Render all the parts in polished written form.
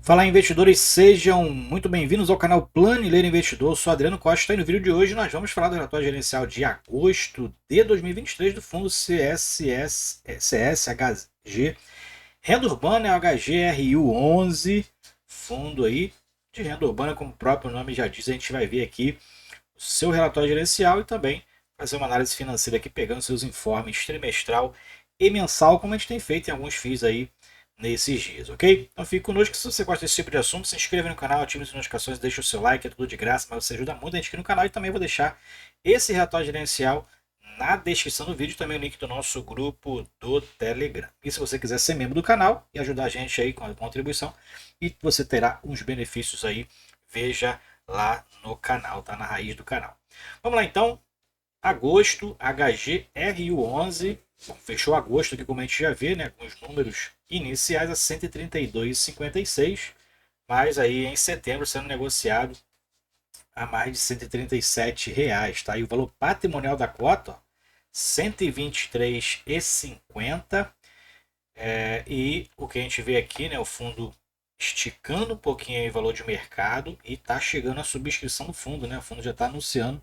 Fala investidores, sejam muito bem-vindos ao canal Planileiro Investidor. Eu sou Adriano Costa e no vídeo de hoje nós vamos falar do relatório gerencial de agosto de 2023 do fundo CSHG Renda Urbana, é o HGRU11, fundo aí de renda urbana, como o próprio nome já diz. A gente vai ver aqui o seu relatório gerencial e também fazer uma análise financeira aqui pegando seus informes trimestral e mensal, como a gente tem feito em alguns FIIs aí nesses dias, ok? Então fique conosco. Se você gosta desse tipo de assunto, se inscreva no canal, ative as notificações, deixe o seu like, é tudo de graça, mas você ajuda muito a gente aqui no canal. E também vou deixar esse relatório gerencial na descrição do vídeo, também o link do nosso grupo do Telegram. E se você quiser ser membro do canal e ajudar a gente aí com a contribuição, e você terá uns benefícios aí, veja lá no canal, tá na raiz do canal. Vamos lá então, agosto, HGRU11, bom, fechou agosto aqui como a gente já vê, né, com os números iniciais a 132,56, mas aí em setembro sendo negociado a mais de 137 reais, tá? E o valor patrimonial da cota, ó, 123,50. E o que a gente vê aqui, né, o fundo esticando um pouquinho aí o valor de mercado e tá chegando a subscrição do fundo, né? O fundo já está anunciando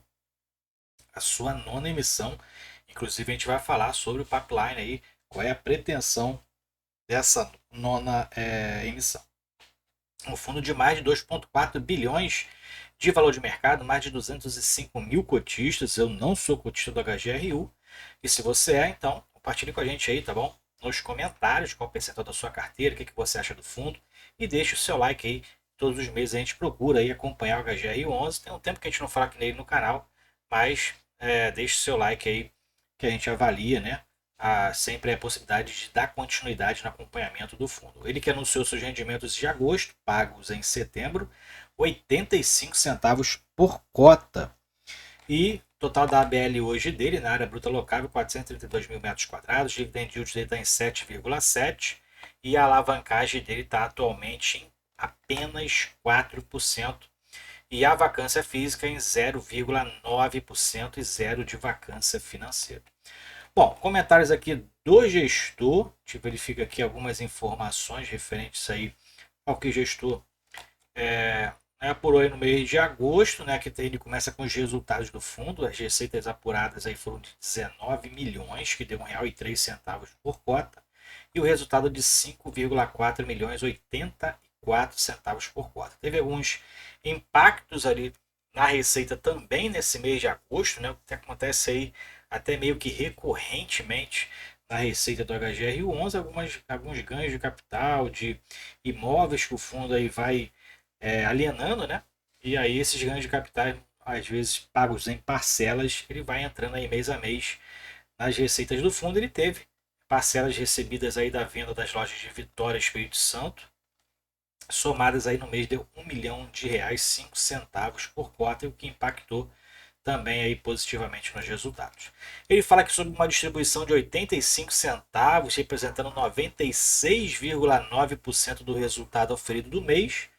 a sua nona emissão. Inclusive a gente vai falar sobre o pipeline aí, qual é a pretensão dessa nona emissão. Um fundo de mais de 2,4 bilhões de valor de mercado, mais de 205 mil cotistas. Eu não sou cotista do HGRU. E se você é, então compartilhe com a gente aí, tá bom? Nos comentários qual o percentual da sua carteira, o que você acha do fundo. E deixe o seu like aí. Todos os meses a gente procura aí acompanhar o HGRU11. Tem um tempo que a gente não fala aqui nele no canal, mas deixe o seu like aí que a gente avalia, né? Sempre a possibilidade de dar continuidade no acompanhamento do fundo. Ele que anunciou seus rendimentos de agosto, pagos em setembro, 85 centavos por cota. E total da ABL hoje dele, na área bruta locável, 432 mil metros quadrados, dividend yield dele está em 7,7% e a alavancagem dele está atualmente em apenas 4%. E a vacância física em 0,9% e zero de vacância financeira. Bom, comentários aqui do gestor. A gente verifica aqui algumas informações referentes aí ao que o gestor apurou aí no mês de agosto, né, que ele começa com os resultados do fundo. As receitas apuradas aí foram de 19 milhões, que deu R$ 1,03 por cota, e o resultado de 5,4 milhões, 84 centavos por cota. Teve alguns impactos ali na receita também nesse mês de agosto, né, o que acontece aí até meio que recorrentemente na receita do HGR11, alguns ganhos de capital, de imóveis que o fundo aí vai alienando, né? E aí esses ganhos de capitais, às vezes pagos em parcelas, ele vai entrando aí mês a mês nas receitas do fundo. Ele teve parcelas recebidas aí da venda das lojas de Vitória e Espírito Santo, somadas aí no mês deu R$ 1 milhão, 5 centavos por cota, o que impactou também aí positivamente nos resultados. Ele fala que sobre uma distribuição de 85 centavos, representando 96,9% do resultado oferido do mês,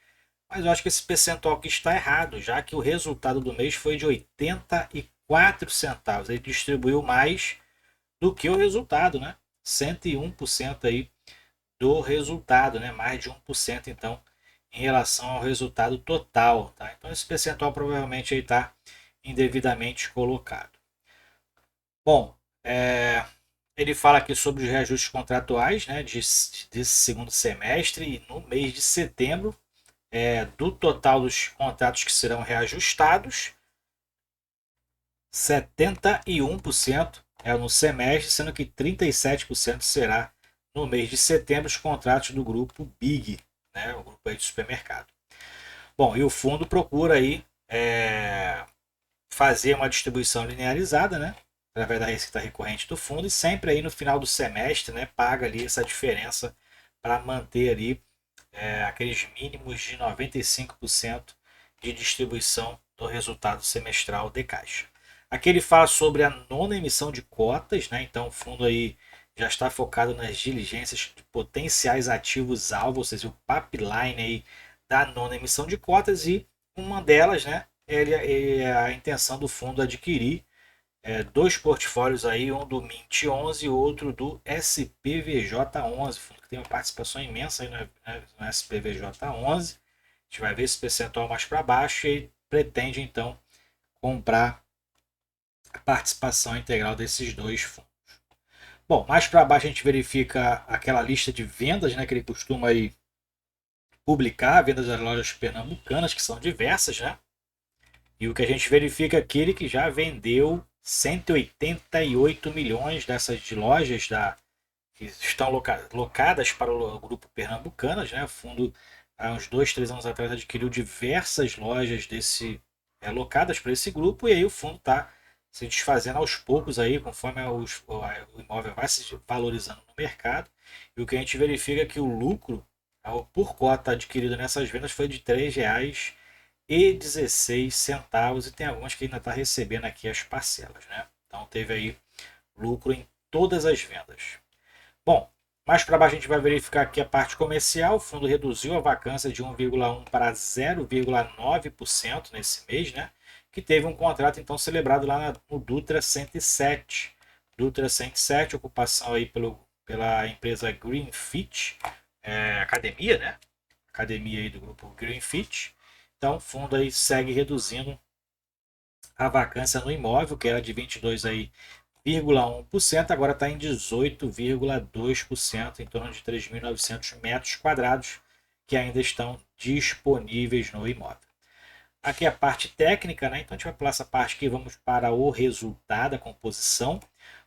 mas eu acho que esse percentual aqui está errado, já que o resultado do mês foi de 84 centavos. Ele distribuiu mais do que o resultado, né? 101% aí do resultado, né? Mais de 1% então em relação ao resultado total, tá? Então esse percentual provavelmente está indevidamente colocado. Bom, ele fala aqui sobre os reajustes contratuais, né, desse segundo semestre, e no mês de setembro, do total dos contratos que serão reajustados, 71% é no semestre, sendo que 37% será no mês de setembro, os contratos do grupo Big, né, o grupo aí de supermercado. Bom, e o fundo procura aí fazer uma distribuição linearizada, né, através da receita recorrente do fundo, e sempre aí no final do semestre, né, paga ali essa diferença para manter ali aqueles mínimos de 95% de distribuição do resultado semestral de caixa. Aqui ele fala sobre a nona emissão de cotas, né? Então o fundo aí já está focado nas diligências de potenciais ativos alvo, ou seja, o pipeline aí da nona emissão de cotas, e uma delas, né, é a intenção do fundo adquirir dois portfólios aí, um do Mint 11 e outro do SPVJ 11, fundo que tem uma participação imensa aí no SPVJ 11. A gente vai ver esse percentual mais para baixo e pretende então comprar a participação integral desses dois fundos. Bom, mais para baixo a gente verifica aquela lista de vendas, né, que ele costuma aí publicar, vendas das lojas pernambucanas, que são diversas, né? E o que a gente verifica aqui é que já vendeu 188 milhões dessas de lojas que estão locadas para o grupo Pernambucanas, né? O fundo, há uns 2, 3 anos atrás, adquiriu diversas lojas locadas para esse grupo, e aí o fundo está se desfazendo aos poucos aí, conforme o imóvel vai se valorizando no mercado. E o que a gente verifica é que o lucro por cota adquirido nessas vendas foi de R$ 3,16, e tem algumas que ainda está recebendo aqui as parcelas, né? Então teve aí lucro em todas as vendas. Bom, mais para baixo a gente vai verificar aqui a parte comercial. O fundo reduziu a vacância de 1,1 para 0,9% nesse mês, né? Que teve um contrato então celebrado lá no Dutra 107. Dutra 107, ocupação aí pela empresa Greenfit, academia, né? Academia aí do grupo Greenfit. Então, o fundo aí segue reduzindo a vacância no imóvel, que era de 22 aí 0,1%, agora está em 18,2%, em torno de 3.900 metros quadrados que ainda estão disponíveis no imóvel. Aqui é a parte técnica, né? Então a gente vai pular essa parte aqui, vamos para o resultado, a composição.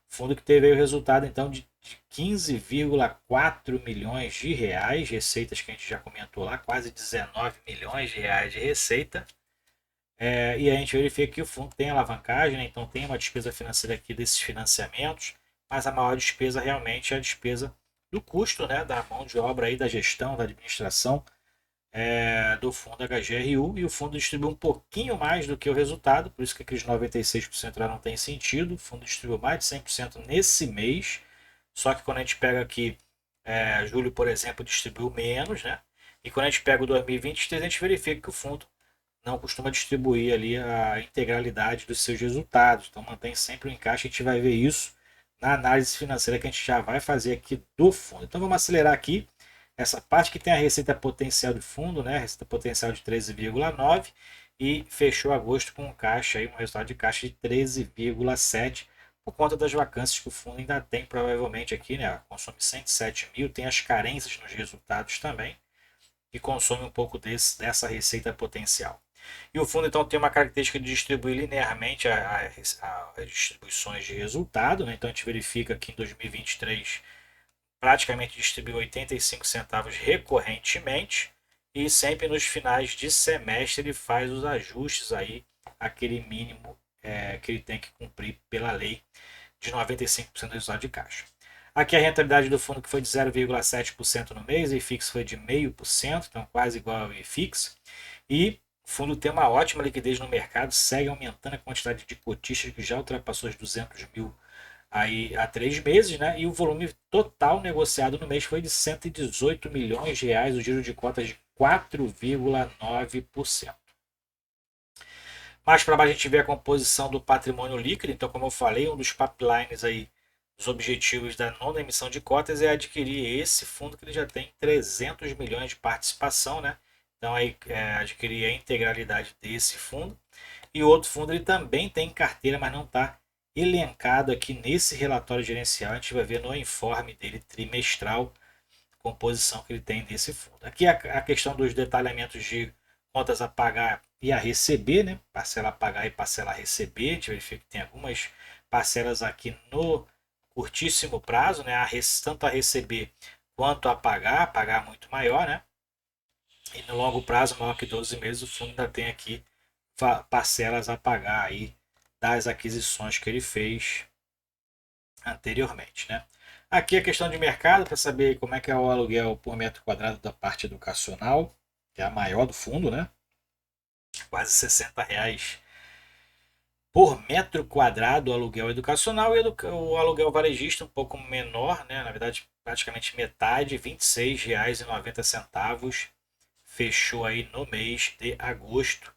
Fundo que teve aí o resultado então de 15,4 milhões de reais, receitas que a gente já comentou lá, quase 19 milhões de reais de receita. E a gente verifica que o fundo tem alavancagem, né? Então tem uma despesa financeira aqui desses financiamentos, mas a maior despesa realmente é a despesa do custo, né, da mão de obra aí, da gestão, da administração do fundo HGRU, e o fundo distribuiu um pouquinho mais do que o resultado, por isso que aqueles 96% lá não tem sentido. O fundo distribuiu mais de 100% nesse mês, só que quando a gente pega aqui julho, por exemplo, distribuiu menos, né? E quando a gente pega o 2023, a gente verifica que o fundo não costuma distribuir ali a integralidade dos seus resultados. Então mantém sempre o encaixe. A gente vai ver isso na análise financeira que a gente já vai fazer aqui do fundo. Então vamos acelerar aqui essa parte que tem a receita potencial do fundo, né? Receita potencial de 13,9 e fechou agosto com um caixa aí, um resultado de caixa de 13,7 por conta das vacâncias que o fundo ainda tem provavelmente aqui, né? Consome 107 mil, tem as carências nos resultados também e consome um pouco dessa receita potencial. E o fundo então tem uma característica de distribuir linearmente as distribuições de resultado, né? Então a gente verifica que em 2023 praticamente distribuiu 85 centavos recorrentemente, e sempre nos finais de semestre ele faz os ajustes aí, aquele mínimo que ele tem que cumprir pela lei de 95% do resultado de caixa. Aqui a rentabilidade do fundo que foi de 0,7% no mês, e IFIX foi de 0,5%, então quase igual ao IFIX. E o fundo tem uma ótima liquidez no mercado, segue aumentando a quantidade de cotistas, que já ultrapassou os 200 mil aí há 3 meses, né? E o volume total negociado no mês foi de 118 milhões de reais, o giro de cotas de 4,9%. Mais para baixo a gente vê a composição do patrimônio líquido. Então, como eu falei, um dos pipelines aí, dos objetivos da nona emissão de cotas é adquirir esse fundo, que ele já tem 300 milhões de participação, né? Então, aí, adquirir a integralidade desse fundo. E o outro fundo ele também tem carteira, mas não está elencado aqui nesse relatório gerencial. A gente vai ver no informe dele trimestral a composição que ele tem desse fundo. Aqui a questão dos detalhamentos de contas a pagar e a receber, né? Parcela a pagar e parcela a receber. A gente verifica que tem algumas parcelas aqui no curtíssimo prazo, né? Tanto a receber quanto a pagar muito maior, né? E no longo prazo, maior que 12 meses, o fundo ainda tem aqui parcelas a pagar aí das aquisições que ele fez anteriormente, né? Aqui a questão de mercado, para saber como é que é o aluguel por metro quadrado da parte educacional, que é a maior do fundo, né? Quase R$ 60 por metro quadrado o aluguel educacional, e o aluguel varejista um pouco menor, né? Na verdade, praticamente metade, R$ 26,90, fechou aí no mês de agosto.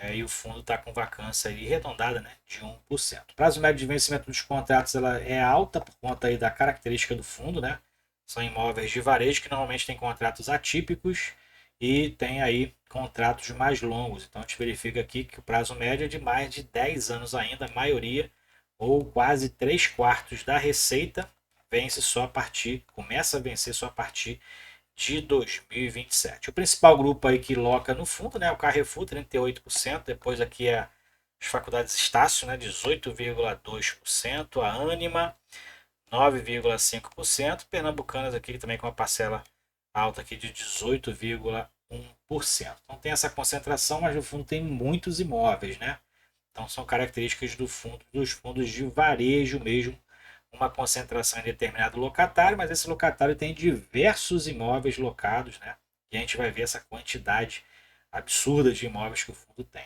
E o fundo está com vacância aí arredondada, né, de 1%. O prazo médio de vencimento dos contratos ela é alta por conta aí da característica do fundo, né? São imóveis de varejo que normalmente têm contratos atípicos e tem aí contratos mais longos. Então a gente verifica aqui que o prazo médio é de mais de 10 anos ainda, a maioria ou quase 3/4 da receita vence só a partir, começa a vencer só a partir de 2027. O principal grupo aí que loca no fundo, né, o Carrefour, 38%, depois aqui é as faculdades Estácio, né, 18,2%, a Ânima, 9,5%, Pernambucanas aqui também com uma parcela alta aqui de 18,1%. Então tem essa concentração, mas no fundo tem muitos imóveis, né? Então são características do fundo, dos fundos de varejo mesmo, uma concentração em determinado locatário, mas esse locatário tem diversos imóveis locados, né? E a gente vai ver essa quantidade absurda de imóveis que o fundo tem.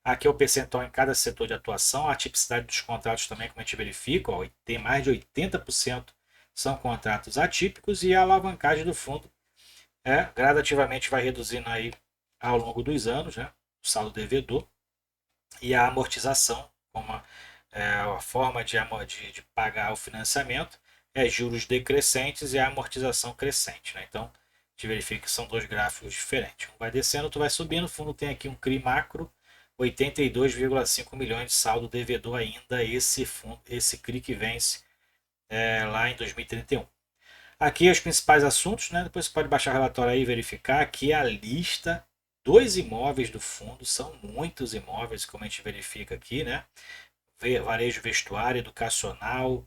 Aqui é o percentual em cada setor de atuação, a tipicidade dos contratos também, como a gente verifica, ó, tem mais de 80% são contratos atípicos e a alavancagem do fundo gradativamente vai reduzindo aí ao longo dos anos, né? O saldo devedor e a amortização, como a forma de pagar o financiamento é juros decrescentes e a amortização crescente. Né? Então, a gente verifica que são dois gráficos diferentes. Um vai descendo, outro vai subindo. O fundo tem aqui um CRI macro, 82,5 milhões de saldo devedor ainda, esse CRI que vence lá em 2031. Aqui os principais assuntos, né? Depois você pode baixar o relatório aí e verificar. Aqui a lista dos imóveis do fundo, são muitos imóveis, como a gente verifica aqui, né? Varejo vestuário, educacional,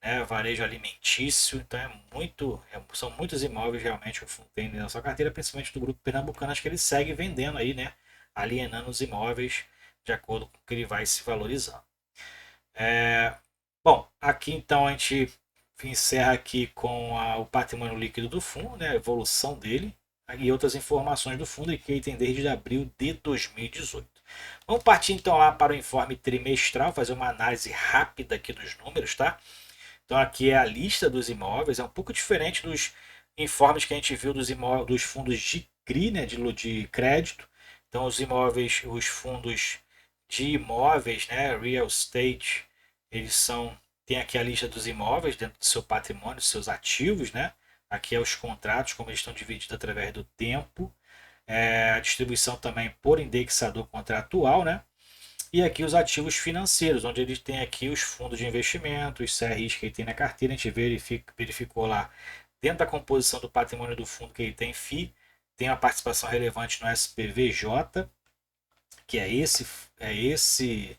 né? Varejo alimentício, então são muitos imóveis realmente que o fundo tem na sua carteira, principalmente do grupo pernambucano, acho que ele segue vendendo aí, né? Alienando os imóveis de acordo com o que ele vai se valorizando. Bom, aqui então a gente encerra aqui com o patrimônio líquido do fundo, né, a evolução dele e outras informações do fundo que tem desde abril de 2018. Vamos partir então lá para o informe trimestral, fazer uma análise rápida aqui dos números, tá? Então aqui é a lista dos imóveis, é um pouco diferente dos informes que a gente viu dos fundos de CRI, né, de crédito. Então os imóveis, os fundos de imóveis, né, real estate, eles tem aqui a lista dos imóveis dentro do seu patrimônio, dos seus ativos, né? Aqui é os contratos, como eles estão divididos através do tempo. A distribuição também por indexador contratual, né? E aqui os ativos financeiros, onde ele tem aqui os fundos de investimento, os CRIs que ele tem na carteira, a gente verificou lá dentro da composição do patrimônio do fundo que ele tem FI, tem uma participação relevante no SPVJ, que é esse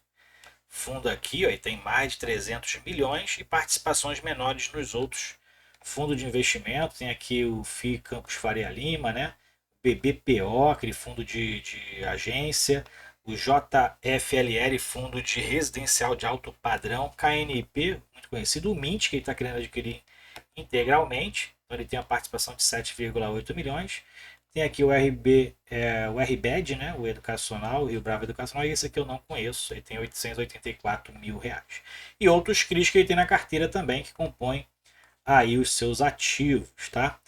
fundo aqui, ó, e tem mais de 300 milhões e participações menores nos outros fundos de investimento. Tem aqui o FI Campos Faria Lima, né? BBPO, aquele fundo de agência, o JFLL, fundo de residencial de alto padrão, KNP, muito conhecido, o Mint, que ele está querendo adquirir integralmente, então ele tem uma participação de 7,8 milhões. Tem aqui o o RBED, né, o Educacional, o Rio Bravo Educacional, e esse aqui eu não conheço, ele tem 884 mil reais. E outros CRIs que ele tem na carteira também, que compõem aí os seus ativos, tá?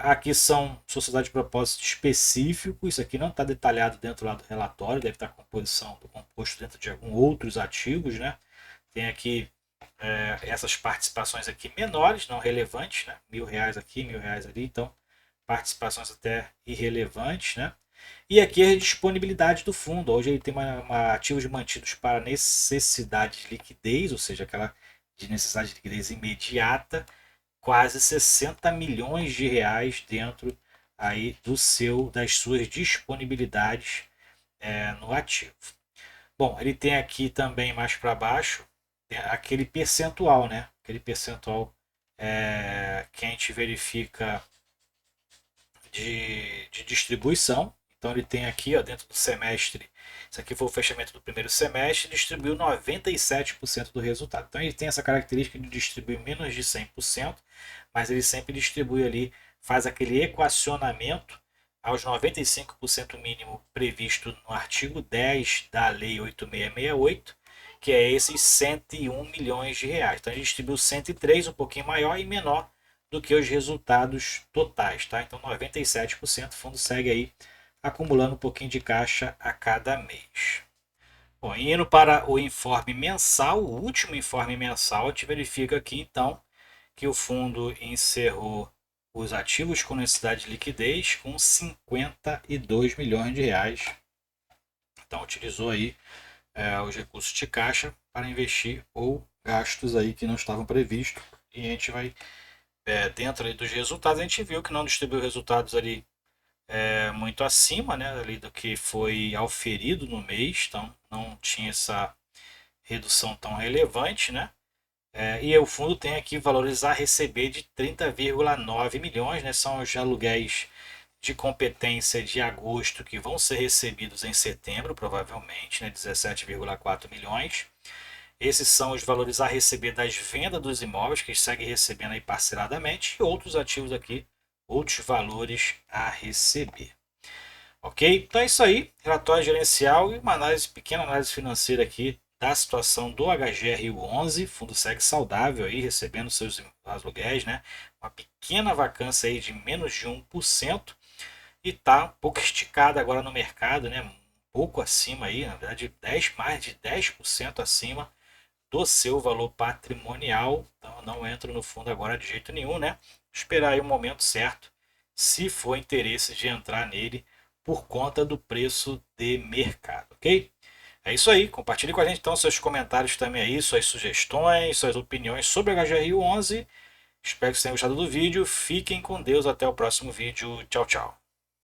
Aqui são sociedades de propósito específico, isso aqui não está detalhado dentro lá do relatório, deve estar composto dentro de alguns outros ativos, né? Tem aqui essas participações aqui menores, não relevantes, né? R$ 1.000 aqui, R$ 1.000 ali, então participações até irrelevantes, né? E aqui a disponibilidade do fundo. Hoje ele tem ativos mantidos para necessidade de liquidez, ou seja, aquela de necessidade de liquidez imediata, quase 60 milhões de reais dentro aí das suas disponibilidades no ativo. Bom, ele tem aqui também mais para baixo aquele percentual, né? Aquele percentual que a gente verifica de distribuição. Então ele tem aqui, ó, dentro do semestre, isso aqui foi o fechamento do primeiro semestre, distribuiu 97% do resultado. Então ele tem essa característica de distribuir menos de 100%, mas ele sempre distribui ali, faz aquele equacionamento aos 95% mínimo previsto no artigo 10 da Lei 8668, que é esses 101 milhões de reais. Então ele distribuiu 103, um pouquinho maior e menor do que os resultados totais, tá? Então 97%, o fundo segue aí acumulando um pouquinho de caixa a cada mês. Bom, indo para o informe mensal, o último informe mensal, a gente verifica aqui então que o fundo encerrou os ativos com necessidade de liquidez com 52 milhões de reais. Então utilizou aí os recursos de caixa para investir ou gastos aí que não estavam previstos. E a gente vai dentro ali dos resultados, a gente viu que não distribuiu resultados ali muito acima, né, ali do que foi auferido no mês, então não tinha essa redução tão relevante, né? E o fundo tem aqui valores a receber de 30,9 milhões, né? São os aluguéis de competência de agosto que vão ser recebidos em setembro, provavelmente, né? 17,4 milhões. Esses são os valores a receber das vendas dos imóveis que segue recebendo aí parceladamente e outros ativos aqui, outros valores a receber. Ok? Então é isso aí, relatório gerencial e uma análise, pequena análise financeira aqui da situação do HGRU11, fundo segue saudável aí, recebendo seus aluguéis, né? Uma pequena vacância aí de menos de 1% e tá um pouco esticada agora no mercado, né? Um pouco acima aí, na verdade mais de 10% acima do seu valor patrimonial. Então não entro no fundo agora de jeito nenhum, né? Esperar aí o momento certo, se for interesse de entrar nele por conta do preço de mercado, ok? É isso aí, compartilhe com a gente então seus comentários também aí, suas sugestões, suas opiniões sobre a HGRU11. Espero que vocês tenham gostado do vídeo. Fiquem com Deus, até o próximo vídeo. Tchau, tchau.